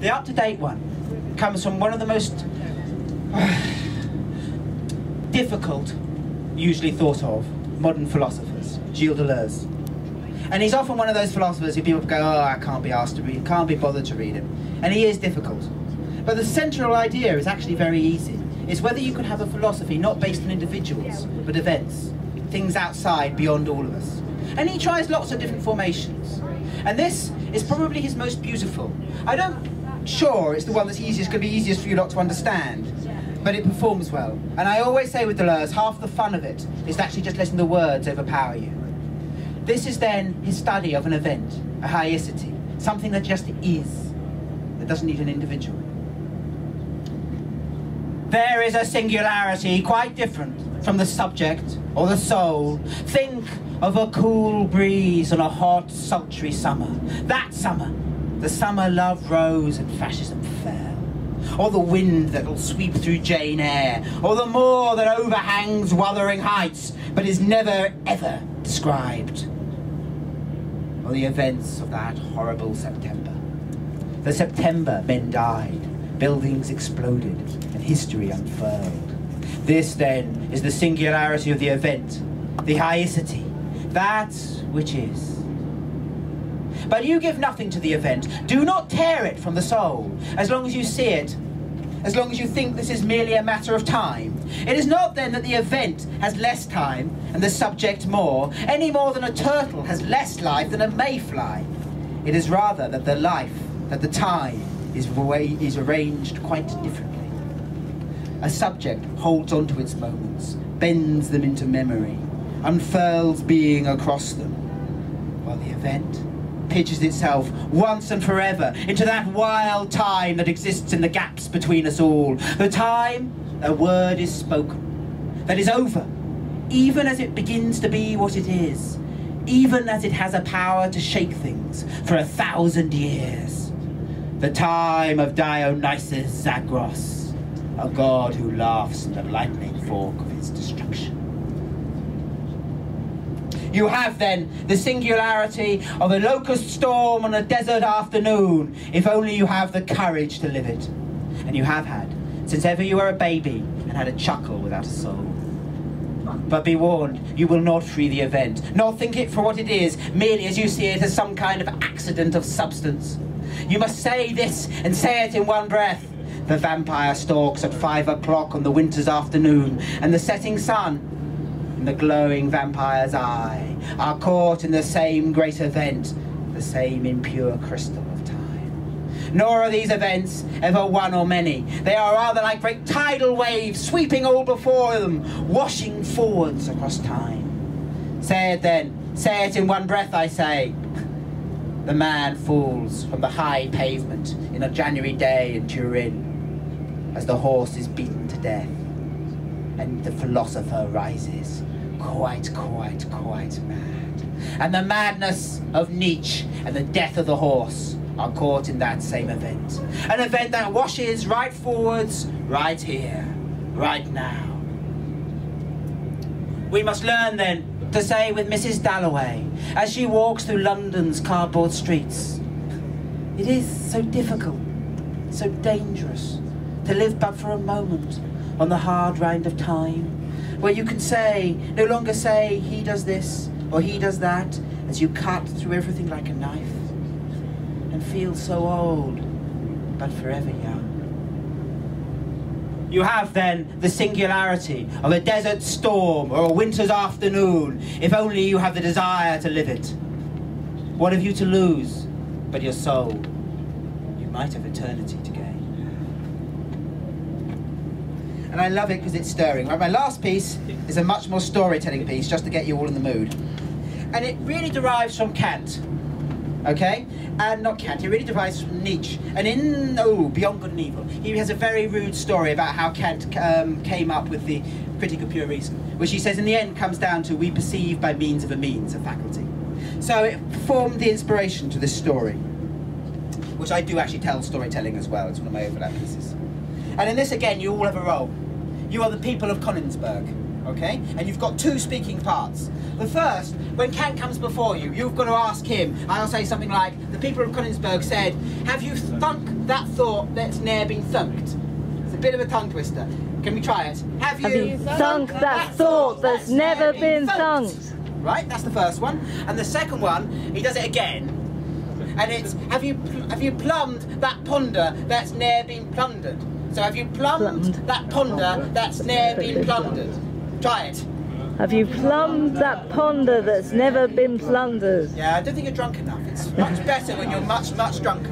The up-to-date one comes from one of the most difficult, usually thought of, modern philosophers, Gilles Deleuze. And he's often one of those philosophers who people go, oh, I can't be asked to read, can't be bothered to read him. And he is difficult. But the central idea is actually very easy. It's whether you can have a philosophy not based on individuals, but events, things outside, beyond all of us. And he tries lots of different formations. And this is probably his most beautiful. Sure, it's the one that's easiest, going to be easiest for you lot to understand, but it performs well. And I always say with Deleuze, half the fun of it is actually just letting the words overpower you. This is then his study of an event, a haicity, something that just is, that doesn't need an individual. There is a singularity quite different from the subject or the soul. Think of a cool breeze on a hot, sultry summer. That summer, the summer love rose and fascism fell. Or the wind that'll sweep through Jane Eyre. Or the moor that overhangs Wuthering Heights, but is never, ever described. Or the events of that horrible September. The September men died, buildings exploded, and history unfurled. This, then, is the singularity of the event, the haicity, that which is. But you give nothing to the event. Do not tear it from the soul, as long as you see it, as long as you think this is merely a matter of time. It is not then that the event has less time and the subject more, any more than a turtle has less life than a mayfly. It is rather that the life, that the time is arranged quite differently. A subject holds on to its moments, bends them into memory, unfurls being across them, while the event pitches itself once and forever into that wild time that exists in the gaps between us all. The time a word is spoken, that is over, even as it begins to be what it is, even as it has a power to shake things for 1,000 years. The time of Dionysus Zagros, a god who laughs in the lightning fork of his destruction. You have, then, the singularity of a locust storm on a desert afternoon, if only you have the courage to live it. And you have had, since ever you were a baby and had a chuckle without a soul. But be warned, you will not free the event, nor think it for what it is, merely as you see it as some kind of accident of substance. You must say this, and say it in one breath. The vampire stalks at 5 o'clock on the winter's afternoon, and the setting sun, the glowing vampire's eye, are caught in the same great event, the same impure crystal of time. Nor are these events ever one or many. They are rather like great tidal waves sweeping all before them, washing forwards across time. Say it then, say it in one breath, I say. The man falls from the high pavement in a January day in Turin, as the horse is beaten to death, and the philosopher rises, quite mad. And the madness of Neitsche and the death of the horse are caught in that same event. An event that washes right forwards, right here, right now. We must learn then to say with Mrs. Dalloway, as she walks through London's cardboard streets, it is so difficult, so dangerous, to live but for a moment on the hard rind of time, where you can say, no longer say, he does this or he does that, as you cut through everything like a knife, and feel so old, but forever young. You have then the singularity of a desert storm or a winter's afternoon, if only you have the desire to live it. What have you to lose but your soul? You might have eternity to gain. And I love it because it's stirring. Right, my last piece is a much more storytelling piece, just to get you all in the mood. And it really derives from Kant, okay? And not Kant, it really derives from Nietzsche. And in, Beyond Good and Evil, he has a very rude story about how Kant came up with the Critique of Pure Reason, which he says in the end comes down to we perceive by means of a means, a faculty. So it formed the inspiration to this story, which I do actually tell storytelling as well. It's one of my overlap pieces. And in this, again, you all have a role. You are the people of Königsberg, okay? And you've got two speaking parts. The first, when Kant comes before you, you've got to ask him. I'll say something like, the people of Königsberg said, have you thunk that thought that's ne'er been thunked? It's a bit of a tongue twister. Can we try it? Have you thunk that thought that's never been thunked? Right, that's the first one. And the second one, he does it again. And it's, have you plumbed that ponder that's ne'er been plundered? So have you plumbed that ponder that's ne'er been plundered? Try it. Have you plumbed that ponder that's never been plundered? Yeah, I don't think you're drunk enough. It's much better when you're much, much drunker.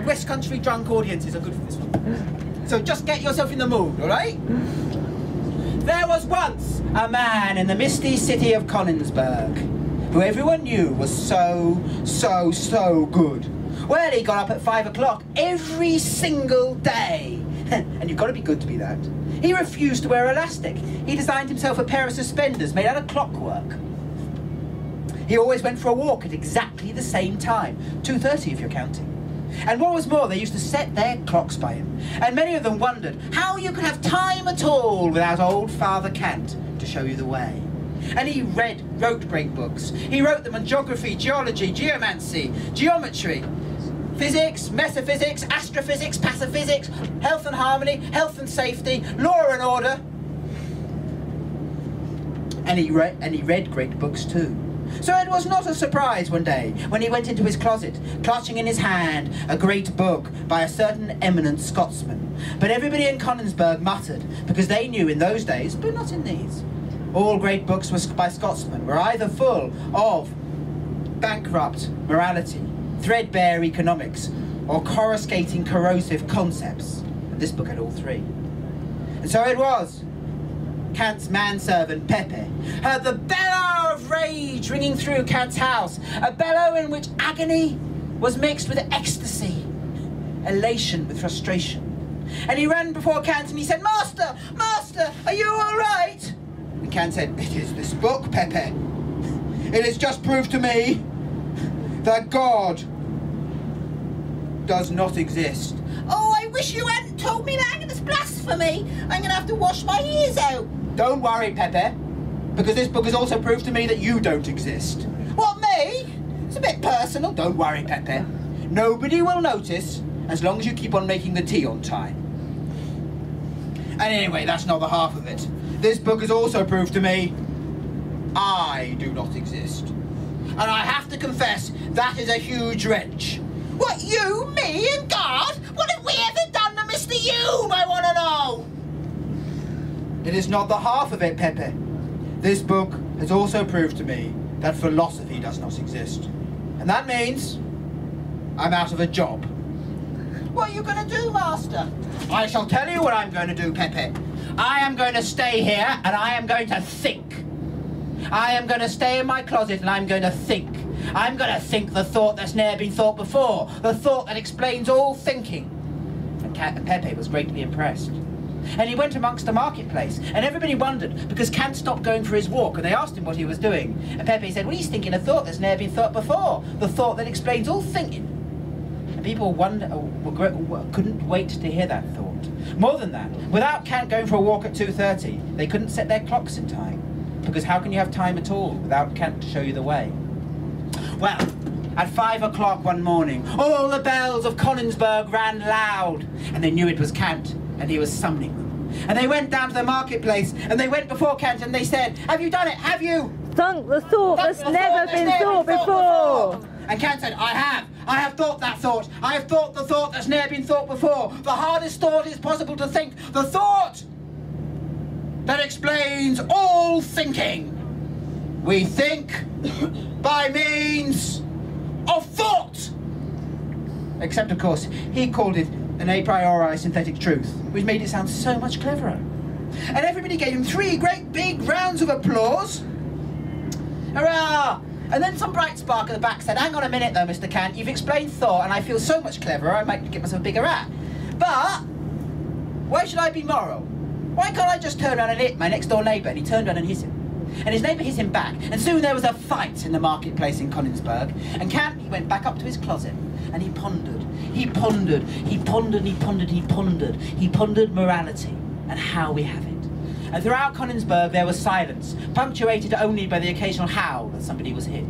West Country drunk audiences are good for this one. So just get yourself in the mood, all right? There was once a man in the misty city of Königsberg who everyone knew was so good. Well, he got up at 5 o'clock every single day. And you've got to be good to be that. He refused to wear elastic. He designed himself a pair of suspenders made out of clockwork. He always went for a walk at exactly the same time, 2:30 if you're counting. And what was more, they used to set their clocks by him. And many of them wondered how you could have time at all without old Father Kant to show you the way. And he wrote great books. He wrote them on geography, geology, geomancy, geometry, physics, metaphysics, astrophysics, pataphysics, health and harmony, health and safety, law and order. And he read great books too. So it was not a surprise one day when he went into his closet, clutching in his hand a great book by a certain eminent Scotsman. But everybody in Königsberg muttered, because they knew in those days, but not in these. All great books by Scotsmen were either full of bankrupt morality, threadbare economics, or coruscating corrosive concepts. And this book had all three. And so it was. Kant's manservant, Pepe, heard the bellow of rage ringing through Kant's house, a bellow in which agony was mixed with ecstasy, elation with frustration. And he ran before Kant and he said, Master, Master, are you all right? And Kant said, it is this book, Pepe. It has just proved to me that God does not exist. Oh, I wish you hadn't told me that. It's blasphemy. I'm going to have to wash my ears out. Don't worry, Pepe, because this book has also proved to me that you don't exist. What, me? It's a bit personal. Don't worry, Pepe. Nobody will notice as long as you keep on making the tea on time. And anyway, that's not the half of it. This book has also proved to me I do not exist. And I have to confess, that is a huge wrench. What, you, me, and God? What have we ever done to Mr. Hume, I want to know? It is not the half of it, Pepe. This book has also proved to me that philosophy does not exist. And that means I'm out of a job. What are you going to do, Master? I shall tell you what I'm going to do, Pepe. I am going to stay here and I am going to think. I am going to stay in my closet and I'm going to think. I'm going to think the thought that's ne'er been thought before, the thought that explains all thinking. And Pepe was greatly impressed. And he went amongst the marketplace, and everybody wondered, because Kant stopped going for his walk, and they asked him what he was doing. And Pepe said, well, he's thinking a thought that's never been thought before, the thought that explains all thinking. And people couldn't wait to hear that thought. More than that, without Kant going for a walk at 2:30, they couldn't set their clocks in time, because how can you have time at all without Kant to show you the way? Well, at 5 o'clock one morning, all the bells of Königsberg rang loud, and they knew it was Kant, and he was summoning them. And they went down to the marketplace, and they went before Kant, and they said, have you done it? Have you? Thunk the thought that's never been thought before. And Kant said, I have thought that thought. I have thought the thought that's never been thought before. The hardest thought is possible to think. The thought that explains all thinking. We think by means of thought. Except, of course, he called it an a priori synthetic truth, which made it sound so much cleverer. And everybody gave him 3 great big rounds of applause. Hurrah! And then some bright spark at the back said, hang on a minute though, Mr. Kant, you've explained thought and I feel so much cleverer, I might get myself a bigger hat. But why should I be moral? Why can't I just turn around and hit my next door neighbour? And he turned around and hit him. And his neighbour hit him back, and soon there was a fight in the marketplace in Königsberg. And Kant, he went back up to his closet, and he pondered. He pondered, he pondered, he pondered, he pondered. He pondered morality and how we have it. And throughout Königsberg there was silence, punctuated only by the occasional howl that somebody was hit.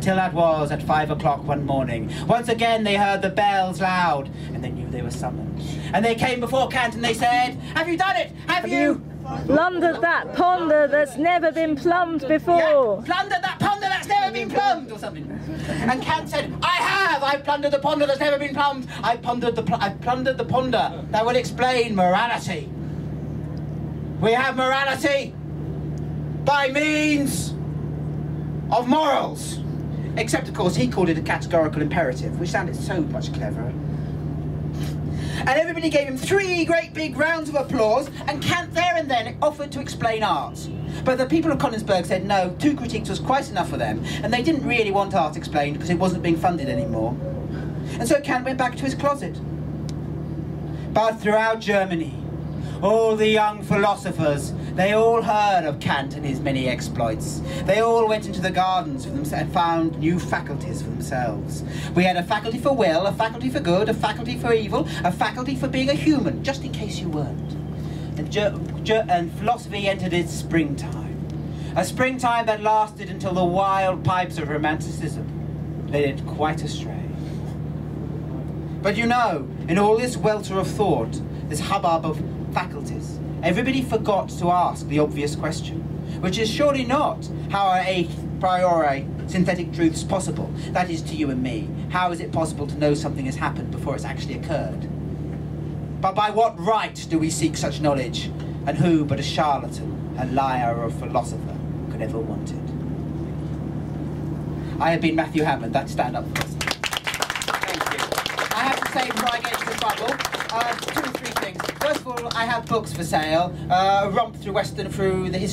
Till that was at 5 o'clock one morning. Once again they heard the bells loud, and they knew they were summoned. And they came before Kant and they said, "Have you done it? Have you plundered that ponder that's never been plumbed before?" Yeah, plundered that ponder that's never been plumbed, or something. And Kant said, "I have! I've plundered the ponder that's never been plumbed. I've plundered the ponder that will explain morality. We have morality by means of morals." Except, of course, he called it a categorical imperative, which sounded so much cleverer. And everybody gave him 3 great big rounds of applause, and Kant there and then offered to explain art. But the people of Königsberg said no, 2 critiques was quite enough for them, and they didn't really want art explained because it wasn't being funded anymore. And so Kant went back to his closet. But throughout Germany, all the young philosophers, they all heard of Kant and his many exploits. They all went into the gardens for themselves and found new faculties for themselves. We had a faculty for will, a faculty for good, a faculty for evil, a faculty for being a human, just in case you weren't. And philosophy entered its springtime. A springtime that lasted until the wild pipes of romanticism led it quite astray. But you know, in all this welter of thought, this hubbub of faculties, everybody forgot to ask the obvious question, which is surely not how are a priori synthetic truths possible? That is, to you and me. How is it possible to know something has happened before it's actually occurred? But by what right do we seek such knowledge? And who but a charlatan, a liar, or a philosopher could ever want it? I have been Matthew Hammond. That's Stand Up for us. Thank you. I have to say, before I get into the Bible, 2 or 3 things. First of all, I have books for sale. A romp through the history